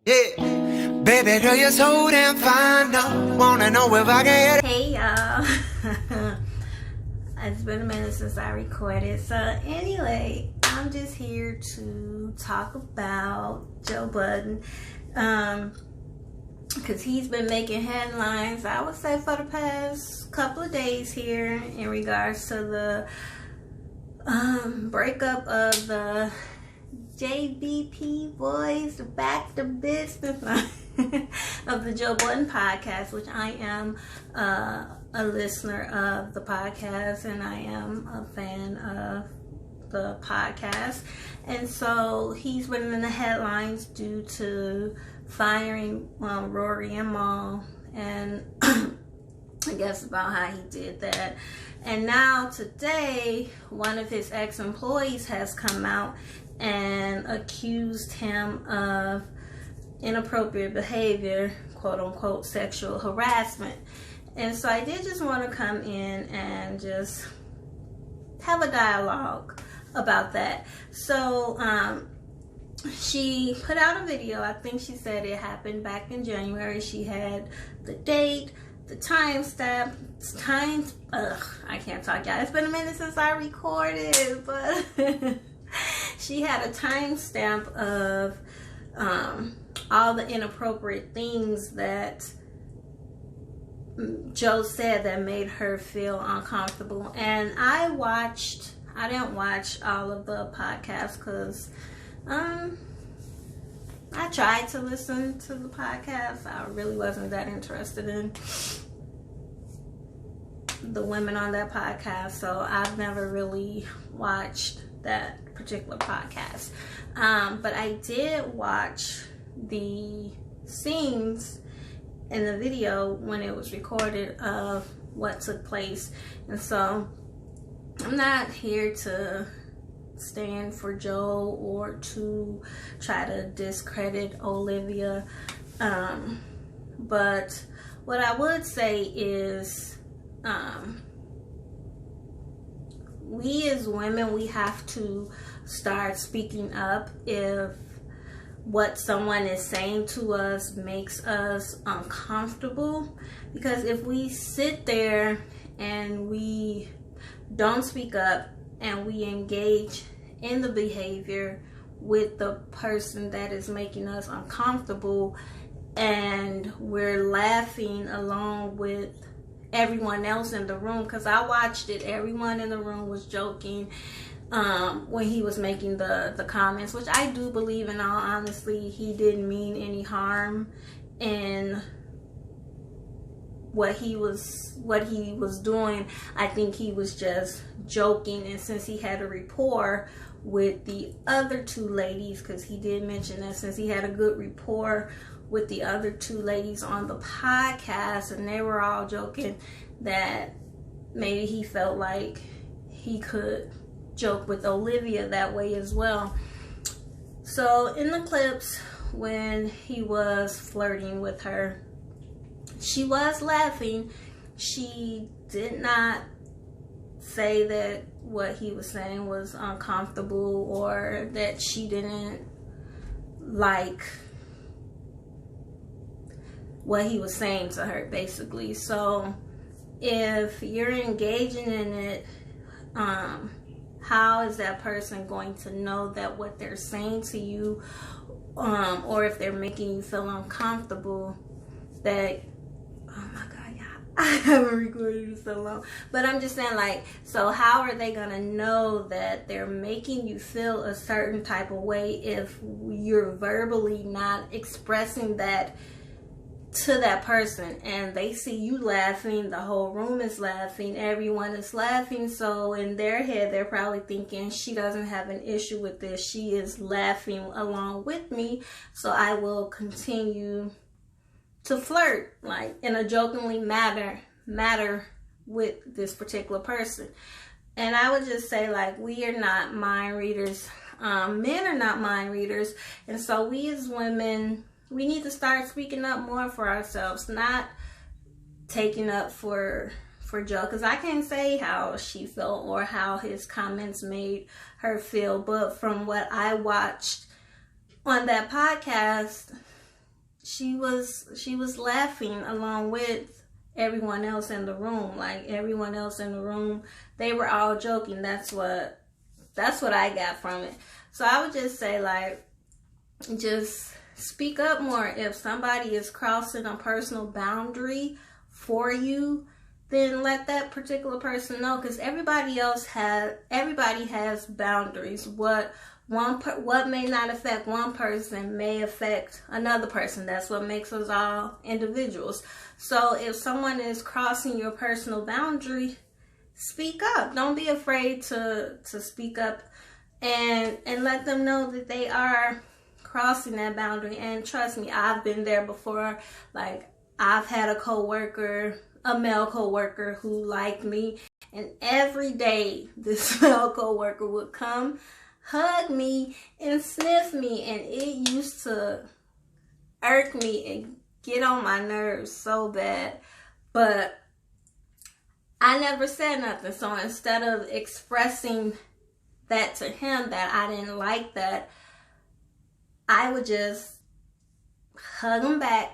Yeah, baby girl, you're so damn fine. No, wanna know if I can get it. Hey y'all. It's been a minute since I recorded. So anyway, I'm just here to talk about Joe Budden. Because he's been making headlines, I would say, for the past couple of days here in regards to the breakup of the JBP boys, back to business of the Joe Budden podcast, which I am a listener of the podcast and I am a fan of the podcast. And so he's been in the headlines due to firing Rory and Mal, and I guess about how he did that. And now today, one of his ex-employees has come out and accused him of inappropriate behavior, quote unquote, sexual harassment. And so I did just want to come in and just have a dialogue about that. So she put out a video. I think she said it happened back in January. She had the date, the timestamp, I can't talk, y'all. It's been a minute since I recorded, but she had a timestamp of all the inappropriate things that Joe said that made her feel uncomfortable. And I didn't watch all of the podcasts because I tried to listen to the podcast. I really wasn't that interested in the women on that podcast, so I've never really watched that particular podcast. But I did watch the scenes in the video when it was recorded of what took place. And so I'm not here to stand for Joe or to try to discredit Olivia. But what I would say is we as women, we have to start speaking up if what someone is saying to us makes us uncomfortable. Because if we sit there and we don't speak up and we engage in the behavior with the person that is making us uncomfortable, and we're laughing along with everyone else in the room, because I watched it, everyone in the room was joking when he was making the comments, which I do believe, in all honesty, he didn't mean any harm in what he was doing. I think he was just joking, and since he had a rapport with the other two ladies, because he did mention that, since he had a good rapport with the other two ladies on the podcast, and they were all joking, that maybe he felt like he could joke with Olivia that way as well. So in the clips, when he was flirting with her, she was laughing. She did not say that what he was saying was uncomfortable or that she didn't like what he was saying to her, basically. So if you're engaging in it, how is that person going to know that what they're saying to you, or if they're making you feel uncomfortable, that, oh my God, yeah, I haven't recorded in so long, but I'm just saying, like, so how are they gonna know that they're making you feel a certain type of way if you're verbally not expressing that to that person, and they see you laughing, the whole room is laughing, everyone is laughing, so in their head they're probably thinking, she doesn't have an issue with this, she is laughing along with me, so I will continue to flirt, like, in a jokingly matter with this particular person. And I would just say, like, we are not mind readers. Men are not mind readers, and so we as women, we need to start speaking up more for ourselves, not taking up for Joe, because I can't say how she felt or how his comments made her feel, but from what I watched on that podcast, she was laughing along with everyone else in the room. Like, everyone else in the room, they were all joking. That's what I got from it. So I would just say, like, just speak up more. If somebody is crossing a personal boundary for you, then let that particular person know, because everybody has boundaries. What may not affect one person may affect another person. That's what makes us all individuals. So if someone is crossing your personal boundary, speak up. Don't be afraid to speak up and let them know that they are crossing that boundary. And trust me, I've been there before. Like, I've had a male coworker who liked me, and every day this male coworker would come, hug me, and sniff me, and it used to irk me and get on my nerves so bad. But I never said nothing. So instead of expressing that to him, that I didn't like that, I would just hug him back,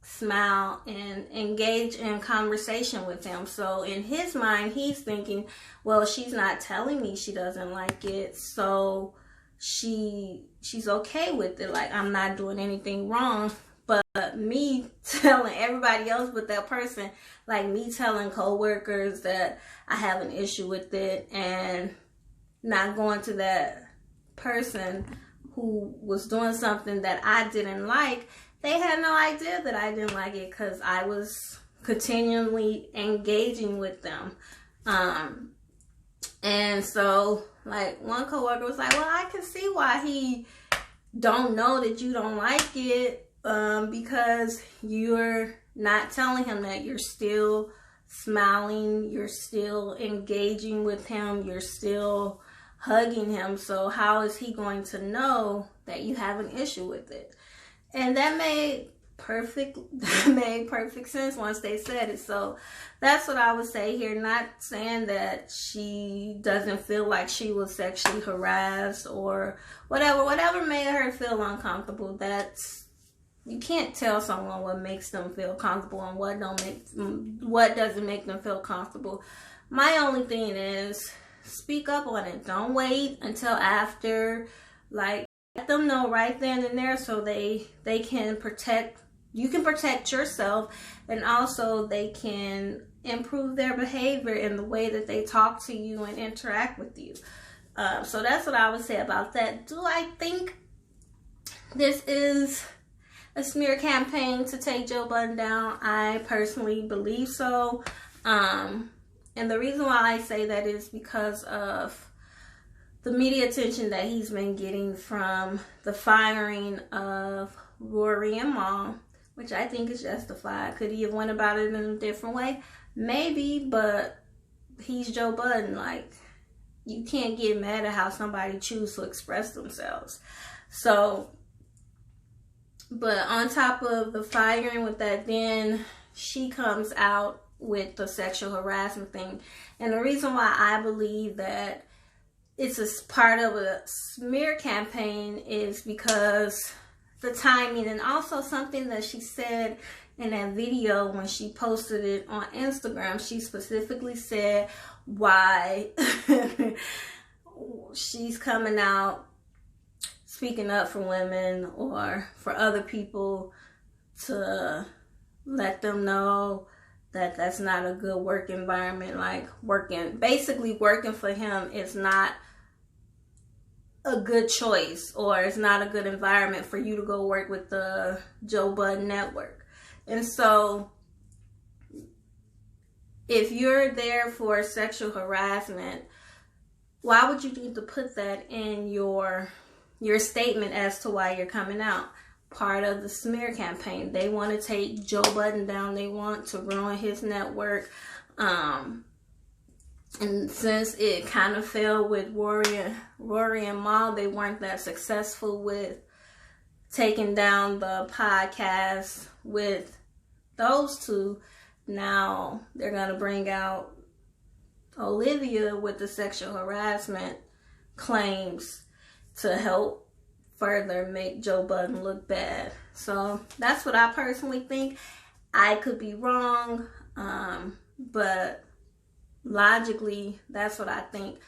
smile, and engage in conversation with him. So in his mind, he's thinking, well, she's not telling me she doesn't like it, so she's okay with it. Like, I'm not doing anything wrong. But me telling everybody else but that person, like me telling coworkers that I have an issue with it, and not going to that person who was doing something that I didn't like, they had no idea that I didn't like it, because I was continually engaging with them. And so, like, one coworker was like, well, I can see why he don't know that you don't like it, because you're not telling him that. You're still smiling, you're still engaging with him, you're still hugging him. So how is he going to know that you have an issue with it? And that made perfect sense once they said it. So that's what I would say here. Not saying that she doesn't feel like she was sexually harassed or whatever made her feel uncomfortable. You can't tell someone what makes them feel comfortable and what doesn't make them feel comfortable. My only thing is, speak up on it. Don't wait until after. Like, let them know right then and there, so they can protect. You can protect yourself, and also they can improve their behavior in the way that they talk to you and interact with you. So that's what I would say about that. Do I think this is a smear campaign to take Joe Budden down? I personally believe so. And the reason why I say that is because of the media attention that he's been getting from the firing of Rory and Mom, which I think is justified. Could he have went about it in a different way? Maybe, but he's Joe Budden. Like, you can't get mad at how somebody chooses to express themselves. So, but on top of the firing with that, then she comes out with the sexual harassment thing. And the reason why I believe that it's a part of a smear campaign is because the timing, and also something that she said in that video when she posted it on Instagram. She specifically said why she's coming out speaking up for women or for other people, to let them know that that's not a good work environment. Like, basically working for him is not a good choice, or it's not a good environment for you to go work with the Joe Budden network. And so if you're there for sexual harassment, why would you need to put that in your statement as to why you're coming out? Part of the smear campaign. They want to take Joe Budden down. They want to ruin his network. And since it kind of fell with Rory and Mal, they weren't that successful with taking down the podcast with those two. Now they're going to bring out Olivia with the sexual harassment claims to help further make Joe Budden look bad. So that's what I personally think. I could be wrong, but logically, that's what I think.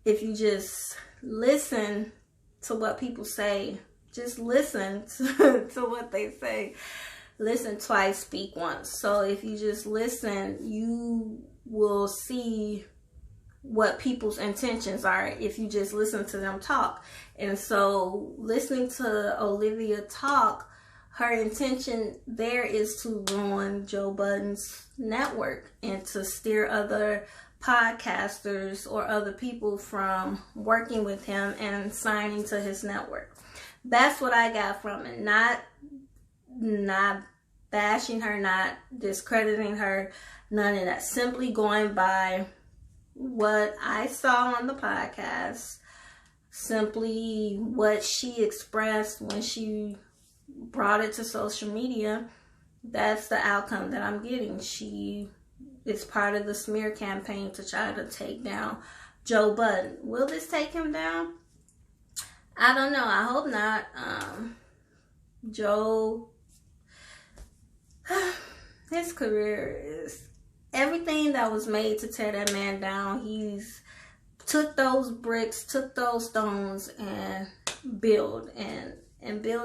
If you just listen to what people say, just listen to what they say. Listen twice, speak once. So if you just listen, you will see what people's intentions are if you just listen to them talk. And so listening to Olivia talk, her intention there is to ruin Joe Budden's network and to steer other podcasters or other people from working with him and signing to his network. That's what I got from it. Not bashing her, not discrediting her, none of that. Simply going by what I saw on the podcast, simply what she expressed when she brought it to social media. That's the outcome that I'm getting. She is part of the smear campaign to try to take down Joe Budden. Will this take him down? I don't know. I hope not. Joe, his career is everything that was made to tear that man down. He's took those bricks, took those stones, and built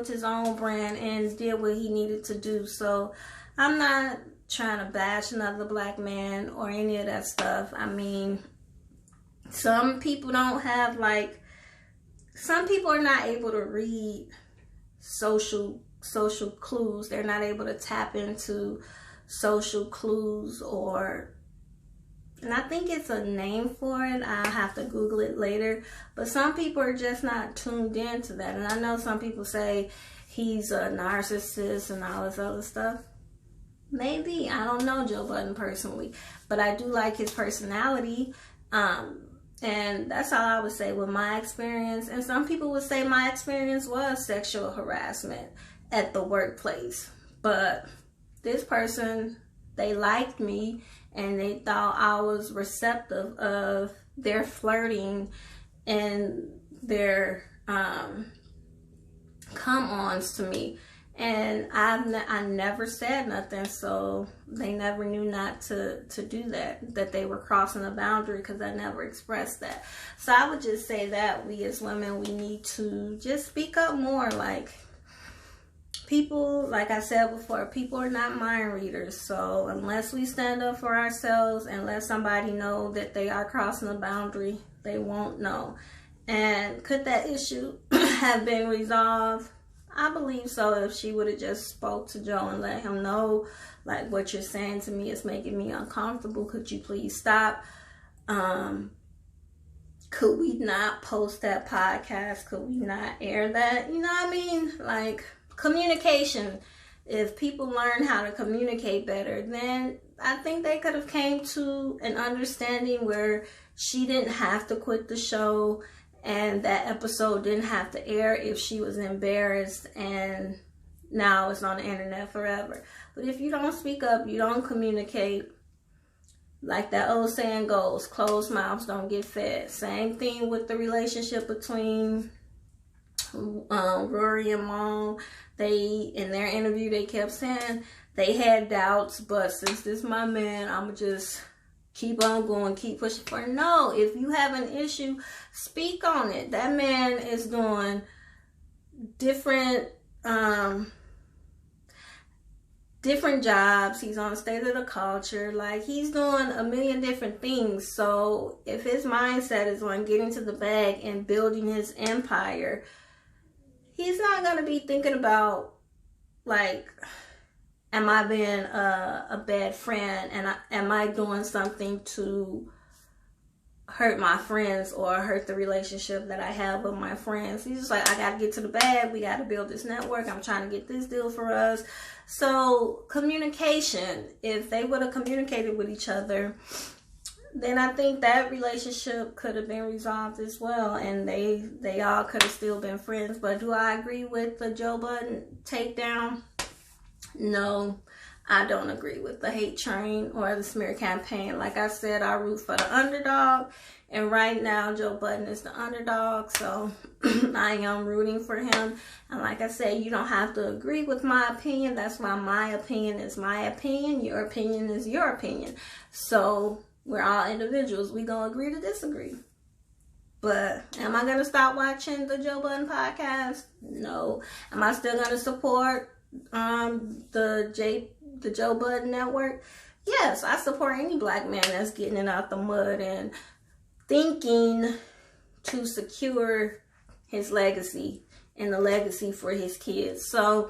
his own brand and did what he needed to do. So I'm not trying to bash another black man or any of that stuff. I mean, some people don't have some people are not able to read social clues. They're not able to tap into social clues, and I think it's a name for it. I'll have to Google it later. But some people are just not tuned into that. And I know some people say he's a narcissist and all this other stuff. Maybe. I don't know Joe Budden personally. But I do like his personality. And that's all I would say with my experience. And some people would say my experience was sexual harassment at the workplace. But this person, they liked me and they thought I was receptive of their flirting and their come-ons to me. And I never said nothing, so they never knew not to do that they were crossing a boundary, because I never expressed that. So I would just say that we as women, we need to just speak up more. Like, people, like I said before, people are not mind readers. So unless we stand up for ourselves and let somebody know that they are crossing a boundary, they won't know. And could that issue have been resolved? I believe so, if she would have just spoke to Joe and let him know, like, what you're saying to me is making me uncomfortable. Could you please stop? Could we not post that podcast? Could we not air that? You know what I mean? Like, communication. If people learn how to communicate better, then I think they could have came to an understanding where she didn't have to quit the show and that episode didn't have to air if she was embarrassed and now it's on the internet forever. But if you don't speak up, you don't communicate, like that old saying goes, closed mouths don't get fed. Same thing with the relationship between Rory and Mom. They, in their interview, they kept saying they had doubts, but since this is my man, I'm going to just keep on going, keep pushing for it. No, if you have an issue, speak on it. That man is doing different jobs. He's on State of the Culture. Like, he's doing a million different things. So if his mindset is on getting to the bag and building his empire, he's not going to be thinking about, like, am I being a bad friend, and am I doing something to hurt my friends or hurt the relationship that I have with my friends? He's just like, I got to get to the bag. We got to build this network. I'm trying to get this deal for us. So communication, if they would have communicated with each other, then I think that relationship could have been resolved as well, and they all could have still been friends. But do I agree with the Joe Budden takedown? No. I don't agree with the hate train or the smear campaign. Like I said, I root for the underdog. And right now, Joe Budden is the underdog. So I am rooting for him. And like I said, you don't have to agree with my opinion. That's why my opinion is my opinion. Your opinion is your opinion. So we're all individuals. We gonna agree to disagree. But am I going to stop watching the Joe Budden podcast? No. Am I still going to support the Joe Budden network? Yes, I support any black man that's getting it out the mud and thinking to secure his legacy and the legacy for his kids. So,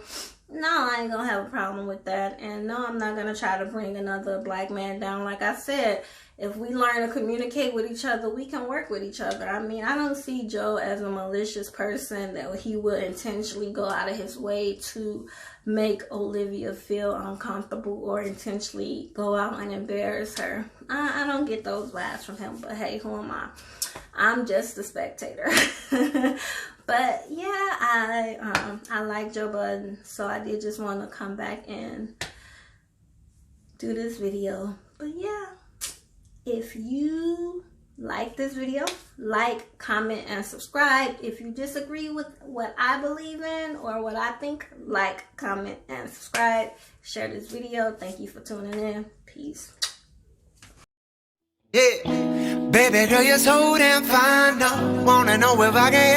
no, I ain't going to have a problem with that. And no, I'm not going to try to bring another black man down. Like I said, if we learn to communicate with each other, we can work with each other. I mean, I don't see Joe as a malicious person that he would intentionally go out of his way to make Olivia feel uncomfortable or intentionally go out and embarrass her. I don't get those vibes from him, but hey, who am I? I'm just a spectator. But yeah, I like Joe Budden, so I did just want to come back and do this video. But yeah. If you like this video, like, comment, and subscribe. If you disagree with what I believe in or what I think, like, comment, and subscribe. Share this video. Thank you for tuning in. Peace. Yeah, baby girl, you're so damn fine. No, wanna know if I can.